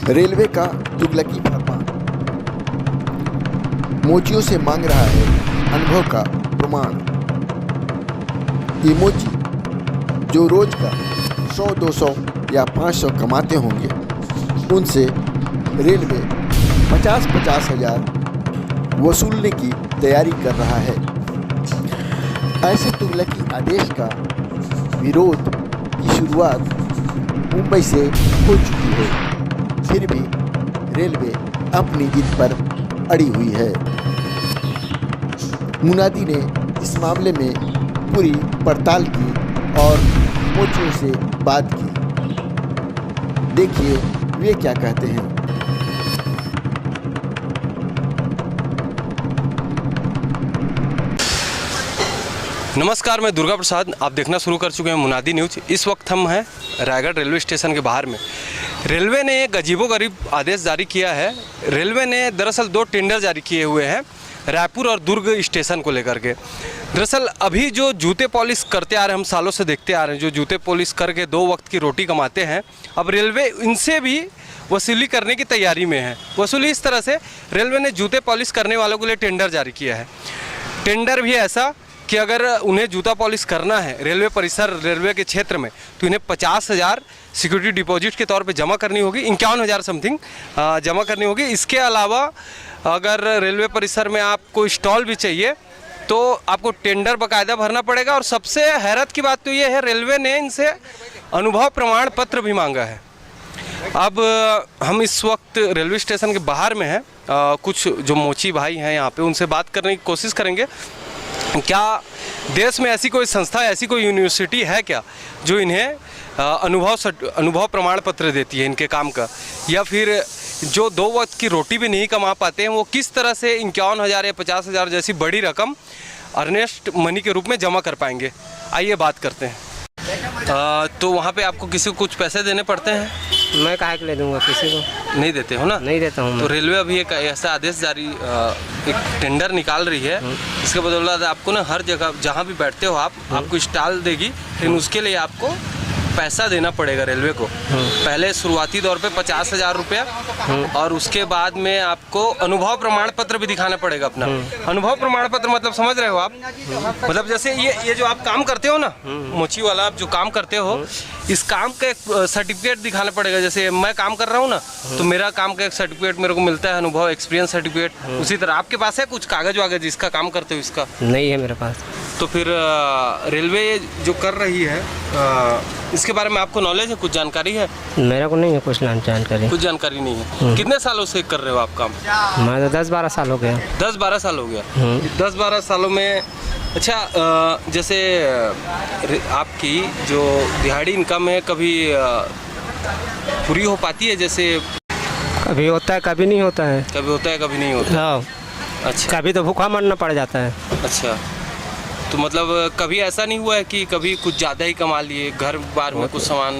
Railway का तुगलकी फरमान, मोचियों से मांग रहा है अनुभव का प्रमाण। ये मोची जो रोज का 100, 200 या 500 कमाते होंगे, उनसे रेलवे 50-50 हज़ार वसूलने की तैयारी कर रहा है। ऐसे तुगलकी आदेश का विरोध की शुरुआत मुंबई से हो चुकी है, फिर भी रेलवे अपनी जिद पर अड़ी हुई है। मुनादी ने इस मामले में पूरी पड़ताल की और मोचियों से बात की। देखिए वे क्या कहते हैं। नमस्कार, मैं दुर्गा प्रसाद। आप देखना शुरू कर चुके हैं मुनादी न्यूज़। इस वक्त हम हैं रायगढ़ रेलवे स्टेशन के बाहर में। रेलवे ने एक अजीबोगरीब आदेश जारी किया है। रेलवे ने दरअसल 2 टेंडर जारी किए हुए हैं रायपुर और दुर्ग स्टेशन को लेकर के। दरअसल अभी जो जूते पॉलिश करते आ रहे हैं, हम सालों से देखते आ रहे हैं, जो जूते पॉलिश करके 2 वक्त की रोटी कमाते हैं, अब रेलवे इनसे भी वसूली करने की तैयारी में है। वसूली इस तरह से, रेलवे ने जूते पॉलिश करने वालों के लिए टेंडर जारी किया है। टेंडर भी ऐसा कि अगर उन्हें जूता पॉलिश करना है रेलवे परिसर, रेलवे के क्षेत्र में, तो इन्हें 50,000 सिक्योरिटी डिपॉजिट के तौर पे जमा करनी होगी, 51,000 समथिंग जमा करनी होगी। इसके अलावा अगर रेलवे परिसर में आपको स्टॉल भी चाहिए तो आपको टेंडर बाकायदा भरना पड़ेगा। और सबसे हैरत की बात तो ये है, रेलवे ने इनसे अनुभव प्रमाण पत्र भी मांगा है। अब हम इस वक्त रेलवे स्टेशन के बाहर में हैं। कुछ जो मोची भाई हैं यहाँ पे, उनसे बात करने की कोशिश करेंगे। क्या देश में ऐसी कोई संस्था, ऐसी कोई यूनिवर्सिटी है क्या जो इन्हें अनुभव प्रमाण पत्र देती है इनके काम का, या फिर जो 2 वक्त की रोटी भी नहीं कमा पाते हैं वो किस तरह से 51,000 या 50,000 जैसी बड़ी रकम अर्नेस्ट मनी के रूप में जमा कर पाएंगे। आइए बात करते हैं। तो वहाँ पे आपको किसी को कुछ पैसे देने पड़ते हैं? मैं काहे के ले दूंगा, किसी को नहीं देते हो ना? नहीं देता हूँ। तो रेलवे अभी एक ऐसा आदेश जारी, एक टेंडर निकाल रही है। इसके बदौलत आपको ना हर जगह जहाँ भी बैठते हो आपको स्टॉल देगी, लेकिन उसके लिए आपको पैसा देना पड़ेगा रेलवे को। पहले शुरुआती दौर पे 50,000 रुपया, और उसके बाद में आपको अनुभव प्रमाण पत्र भी दिखाना पड़ेगा अपना। अनुभव प्रमाण पत्र मतलब समझ रहे हो आप? मतलब जैसे ये जो आप काम करते हो ना, मोची वाला आप जो काम करते हो, इस काम का एक सर्टिफिकेट दिखाना पड़ेगा। जैसे मैं काम कर रहा हूँ ना, तो मेरा काम का एक सर्टिफिकेट मेरे को मिलता है, अनुभव एक्सपीरियंस सर्टिफिकेट। उसी तरह आपके पास है कुछ कागज वागज इसका काम करते हो इसका? नहीं है मेरे पास। तो फिर रेलवे जो कर रही है, इसके बारे में आपको नॉलेज है, कुछ जानकारी है? मेरे को नहीं है कुछ जानकारी। कुछ जानकारी नहीं है। कितने सालों से कर रहे हो आप काम? मैं तो 10-12 साल हो गया। 10-12 साल हो गया। 10-12 सालों में अच्छा, जैसे आपकी जो दिहाड़ी इनकम है, कभी पूरी हो पाती है? जैसे कभी होता है, कभी नहीं होता है। कभी होता है, कभी नहीं होता। हाँ। अच्छा। कभी तो भूखा मरना पड़ जाता है। अच्छा, तो मतलब कभी ऐसा नहीं हुआ है कि कभी कुछ ज़्यादा ही कमा लिए, घर बार में कुछ सामान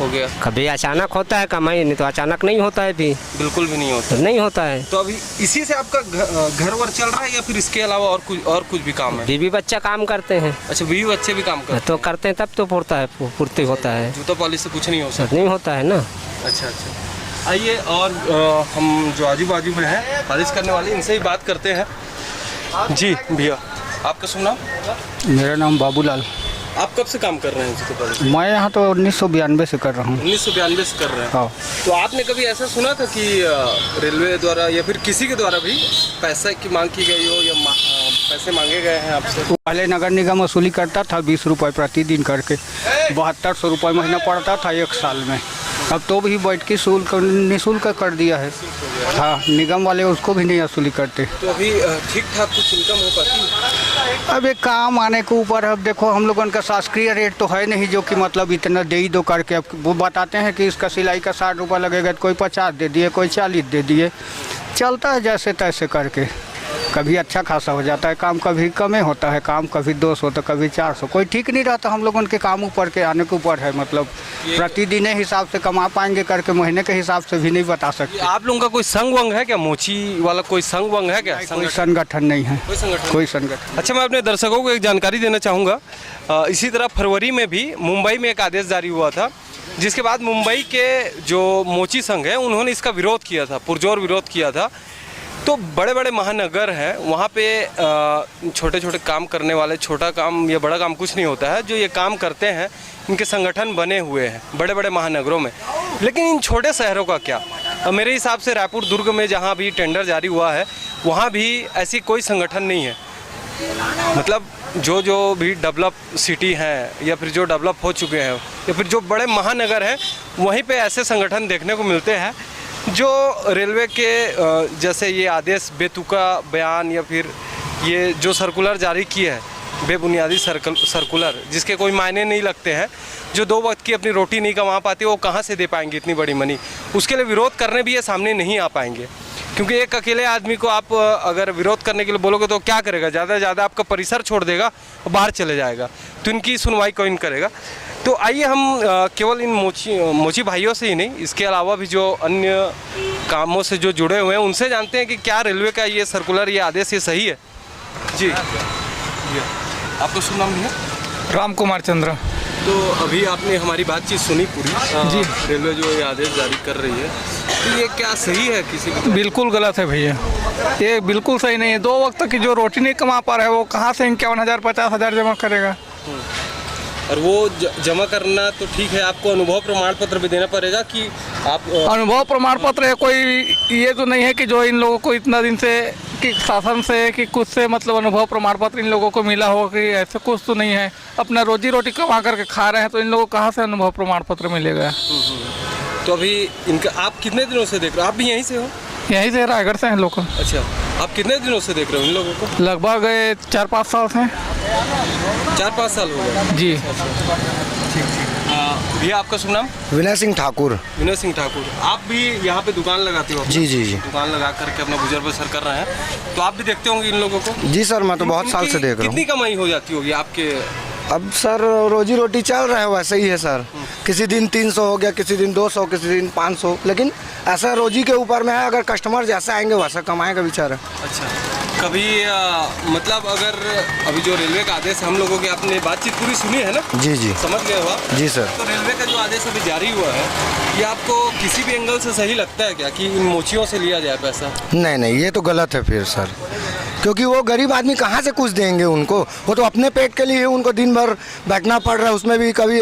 हो गया? कभी अचानक होता है कमाई, नहीं तो अचानक नहीं होता है। भी बिल्कुल भी नहीं होता? नहीं होता है। तो अभी इसी से आपका घर वर चल रहा है, या फिर इसके अलावा और कुछ भी काम है? बीवी बच्चा काम करते हैं। अच्छा, बीवी बच्चे भी काम करते हैं? तो करते हैं तब तो पूर्ति होता है। जूता पॉलिश से कुछ नहीं हो सकता? नहीं होता है ना। अच्छा। आइए, और हम जो आजू बाजू में हैं पॉलिश करने वाले, इनसे ही बात करते हैं। जी भैया, आपका शुभ नाम? मेरा नाम बाबूलाल। आप कब से काम कर रहे हैं जूते पॉलिश? मैं यहाँ तो 1992 से कर रहा हूँ। 1992 से कर रहे हैं? हाँ। तो आपने कभी ऐसा सुना था कि रेलवे द्वारा या फिर किसी के द्वारा भी पैसे की मांग की गई हो, या पैसे मांगे गए हैं आपसे? पहले नगर निगम वसूली करता था 20 रुपये प्रतिदिन करके, 7200 रुपये महीना पड़ता था 1 साल में। अब तो भी बैठकी शुल्क निःशुल्क कर दिया है। हाँ, निगम वाले उसको भी नहीं वसूली करते। तो अभी ठीक ठाक कुछ इनकम हो पाती है? अब एक काम आने के ऊपर, अब देखो हम लोगों का शासकीय रेट तो है नहीं जो कि मतलब इतना दे ही दो करके। अब वो बताते हैं कि इसका सिलाई का 60 रुपये लगेगा, तो कोई 50 दे दिए, कोई 40 दे दिए, चलता है जैसे तैसे करके। कभी अच्छा खासा हो जाता है काम, कभी कम होता है काम, कभी 200 तो कभी 400, कोई ठीक नहीं रहता। हम लोगों के काम ऊपर के आने के ऊपर है, मतलब प्रतिदिन हिसाब से कमा पाएंगे करके, महीने के हिसाब से भी नहीं बता सकते। आप लोगों का कोई संघ वंग है क्या? मोची वाला कोई संघ वंग है क्या? कोई संगठन नहीं है, कोई संगठन। अच्छा, मैं अपने दर्शकों को एक जानकारी देना चाहूँगा। इसी तरह फरवरी में भी मुंबई में एक आदेश जारी हुआ था जिसके बाद मुंबई के जो मोची संघ है उन्होंने इसका विरोध किया था, पुरजोर विरोध किया था। तो बड़े बड़े महानगर हैं, वहाँ पे छोटे छोटे काम करने वाले, छोटा काम या बड़ा काम कुछ नहीं होता है, जो ये काम करते हैं इनके संगठन बने हुए हैं बड़े बड़े महानगरों में। लेकिन इन छोटे शहरों का क्या? मेरे हिसाब से रायपुर, दुर्ग में जहाँ भी टेंडर जारी हुआ है वहाँ भी ऐसी कोई संगठन नहीं है। मतलब जो भी डेवलप सिटी हैं या फिर जो डेवलप हो चुके हैं या फिर जो बड़े महानगर हैं, वहीं पे ऐसे संगठन देखने को मिलते हैं जो रेलवे के जैसे ये आदेश बेतुका बयान या फिर ये जो सर्कुलर जारी किया है, बेबुनियादी सर्कुलर, जिसके कोई मायने नहीं लगते हैं, जो 2 वक्त की अपनी रोटी नहीं कमा पाते, वो कहाँ से दे पाएंगे इतनी बड़ी मनी? उसके लिए विरोध करने भी ये सामने नहीं आ पाएंगे, क्योंकि एक अकेले आदमी को आप अगर विरोध करने के लिए बोलोगे तो क्या करेगा? ज़्यादा से ज़्यादा आपका परिसर छोड़ देगा और बाहर चले जाएगा, तो इनकी सुनवाई कोई नहीं करेगा। तो आइए हम केवल इन मोची भाइयों से ही नहीं, इसके अलावा भी जो अन्य कामों से जो जुड़े हुए हैं उनसे जानते हैं कि क्या रेलवे का ये सर्कुलर, ये आदेश, ये सही है। जी, आपको शुभ नाम है? राम कुमार चंद्र। तो अभी आपने हमारी बातचीत सुनी पूरी। जी। रेलवे जो ये आदेश जारी कर रही है, तो ये क्या सही है? किसी को बिल्कुल गलत है भैया, ये बिल्कुल सही नहीं है। 2 वक्त की जो रोटी नहीं कमा पा रहा है वो कहाँ से 51,000 50,000 जमा करेगा? और वो जमा करना तो ठीक है, आपको अनुभव प्रमाण पत्र भी देना पड़ेगा कि आप अनुभव प्रमाण पत्र है, कोई ये तो नहीं है कि जो इन लोगों को इतना दिन से कि शासन से कि कुछ से मतलब अनुभव प्रमाण पत्र इन लोगों को मिला हो, कि ऐसे कुछ तो नहीं है। अपना रोजी रोटी कमा करके खा रहे हैं, तो इन लोगों को कहाँ से अनुभव प्रमाण पत्र मिलेगा? तो अभी इनका आप कितने दिनों से देख रहे हो? आप भी यहीं से हो? यहीं से रायगढ़ से हैं लोग। अच्छा, आप कितने दिनों से देख रहे हो इन लोगों को? लगभग 4-5 साल से। 4-5 साल हो गए। जी। भैया आपका शुभ नाम? विनय सिंह ठाकुर। विनय सिंह ठाकुर, आप भी यहाँ पे दुकान लगाते हो अपना? जी जी जी। दुकान लगा करके अपना गुजर बसर कर रहे हैं, तो आप भी देखते होंगे इन लोगों को? जी सर, मैं तो बहुत साल से देख रहा हूँ। कितनी कमाई हो जाती होगी आपके? अब सर रोजी रोटी चल रहा है, वैसे ही है सर। किसी दिन 300 हो गया, किसी दिन 200, किसी दिन 500, लेकिन ऐसा रोजी के ऊपर में है। अगर कस्टमर जैसा आएंगे वैसा कमाएगा बेचारा। अच्छा, कभी मतलब अगर अभी जो रेलवे का आदेश, हम लोगों की आपने बातचीत पूरी सुनी है ना? जी जी समझ गए हो आप? जी सर। तो रेलवे का जो आदेश अभी जारी हुआ है, ये आपको किसी भी एंगल से सही लगता है क्या कि इन मोचियों से लिया जाए पैसा? नहीं नहीं, ये तो गलत है फिर सर, क्योंकि वो गरीब आदमी कहाँ से कुछ देंगे उनको? वो तो अपने पेट के लिए उनको दिन भर बैठना पड़ रहा है। उसमें भी कभी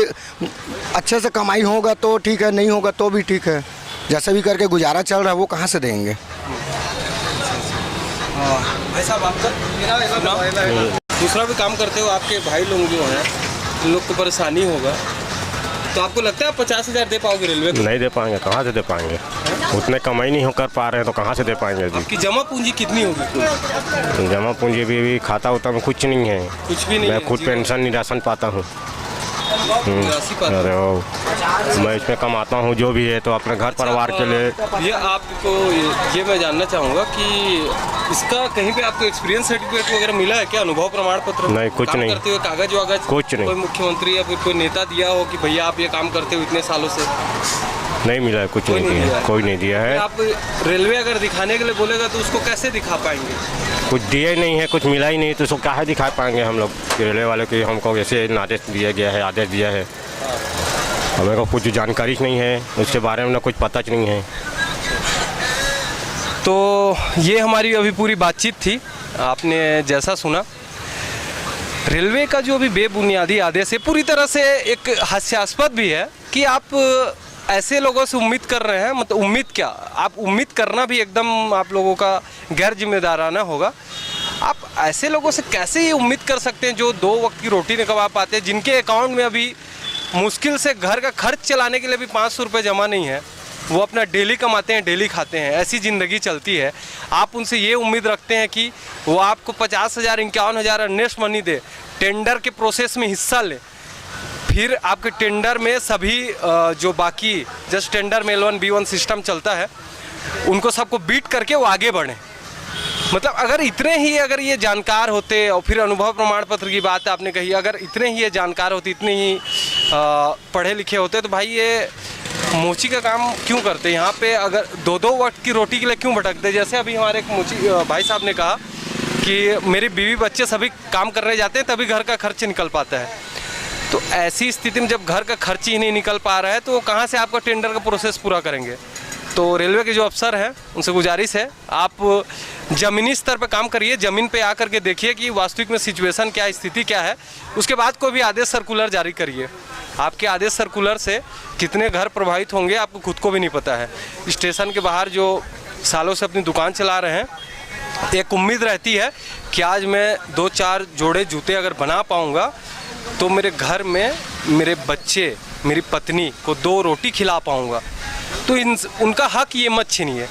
अच्छे से कमाई होगा तो ठीक है, नहीं होगा तो भी ठीक है। जैसे भी करके गुजारा चल रहा है, वो कहाँ से देंगे? भाई साहब, आपका दूसरा भी काम करते हो, आपके भाई लोग जो हैं उन लोग को परेशानी होगा, तो आपको लगता है आप 50,000 दे पाओगे रेलवे को? नहीं दे पाएंगे, कहाँ से दे पाएंगे? उतने कमाई नहीं हो कर पा रहे हैं तो कहाँ से दे पाएंगे जी? आपकी जमा पूंजी कितनी होगी? जमा पूंजी भी खाता उतना में कुछ नहीं है। कुछ भी नहीं मैं है, खुद जीरो। पेंशन निराशन पाता हूँ। राशि पाते अरे ओ, मैं इसमें कमाता हूँ जो भी है, तो अपने घर परिवार के लिए। ये आपको ये मैं जानना चाहूँगा कि इसका कहीं पे आपको एक्सपीरियंस सर्टिफिकेट वगैरह मिला है क्या? अनुभव प्रमाण पत्र? नहीं, कुछ काम नहीं। करते हुए कागज वागज कुछ नहीं। कोई मुख्यमंत्री या फिर कोई नेता दिया हो कि भैया आप ये काम करते हो इतने सालों से? नहीं मिला है, कुछ कोई नहीं नहीं दिया दिया है, है। कोई नहीं दिया है। आप रेलवे अगर दिखाने के लिए बोलेगा तो उसको कैसे दिखा पाएंगे? कुछ दिए नहीं है, कुछ मिला ही नहीं, तो उसको क्या है दिखा पाएंगे हम लोग? रेलवे वाले की हमको ऐसे आदेश दिया गया है, आदेश दिया है, हमें को कुछ जानकारी नहीं है उसके बारे में, ना कुछ पता नहीं है। तो ये हमारी अभी पूरी बातचीत थी, आपने जैसा सुना। रेलवे का जो अभी बेबुनियादी आदेश है, पूरी तरह से एक हास्यास्पद भी है कि आप ऐसे लोगों से उम्मीद कर रहे हैं। मतलब उम्मीद क्या, आप उम्मीद करना भी एकदम आप लोगों का गैर जिम्मेदाराना होगा। आप ऐसे लोगों से कैसे ये उम्मीद कर सकते हैं जो 2 वक्त की रोटी नहीं कमा पाते, जिनके अकाउंट में अभी मुश्किल से घर का खर्च चलाने के लिए भी 500 रुपये जमा नहीं है, वो अपना डेली कमाते हैं, डेली खाते हैं, ऐसी ज़िंदगी चलती है। आप उनसे ये उम्मीद रखते हैं कि वो आपको 50,000 51,000 अर्नेस्ट मनी दे, टेंडर के प्रोसेस में हिस्सा ले, फिर आपके टेंडर में सभी जो बाकी जस्ट टेंडर में L1 B1 सिस्टम चलता है, उनको सबको बीट करके वो आगे बढ़े। मतलब अगर इतने ही अगर ये जानकार होते, और फिर अनुभव प्रमाण पत्र की बात आपने कही, अगर इतने ही ये जानकार होते, इतने ही पढ़े लिखे होते, तो भाई ये मोची का काम क्यों करते? यहाँ पे अगर 2-2 वक्त की रोटी के लिए क्यों भटकते? जैसे अभी हमारे एक मोची भाई साहब ने कहा कि मेरी बीवी बच्चे सभी काम करने जाते हैं तभी घर का खर्च निकल पाता है। तो ऐसी स्थिति में जब घर का खर्च ही नहीं निकल पा रहा है तो कहाँ से आपका टेंडर का प्रोसेस पूरा करेंगे। तो रेलवे के जो अफसर हैं उनसे गुजारिश है, आप ज़मीनी स्तर पर काम करिए, ज़मीन पे आकर के देखिए कि वास्तविक में सिचुएशन क्या है, स्थिति क्या है। उसके बाद कोई भी आदेश सर्कुलर जारी करिए। आपके आदेश सर्कुलर से कितने घर प्रभावित होंगे आपको खुद को भी नहीं पता है। स्टेशन के बाहर जो सालों से अपनी दुकान चला रहे हैं, एक उम्मीद रहती है कि आज मैं 2-4 जोड़े जूते अगर बना पाऊँगा तो मेरे घर में मेरे बच्चे, मेरी पत्नी को 2 रोटी खिला पाऊँगा। तो उनका हक ये मत छीनिए।